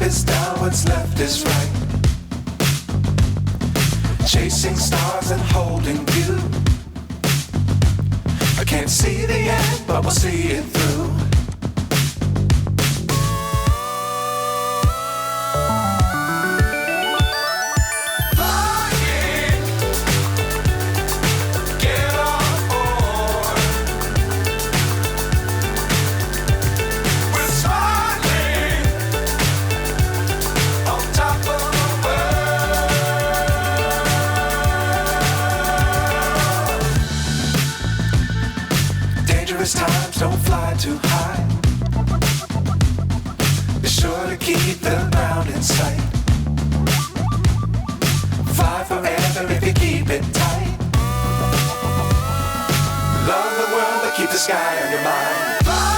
is down, what's left is right. Chasing stars and holding you. I can't see the end, but we'll see it through. Times don't fly too high. Be sure to keep the ground in sight. Fly forever if you keep it tight. Love the world but keep the sky on your mind. Fly.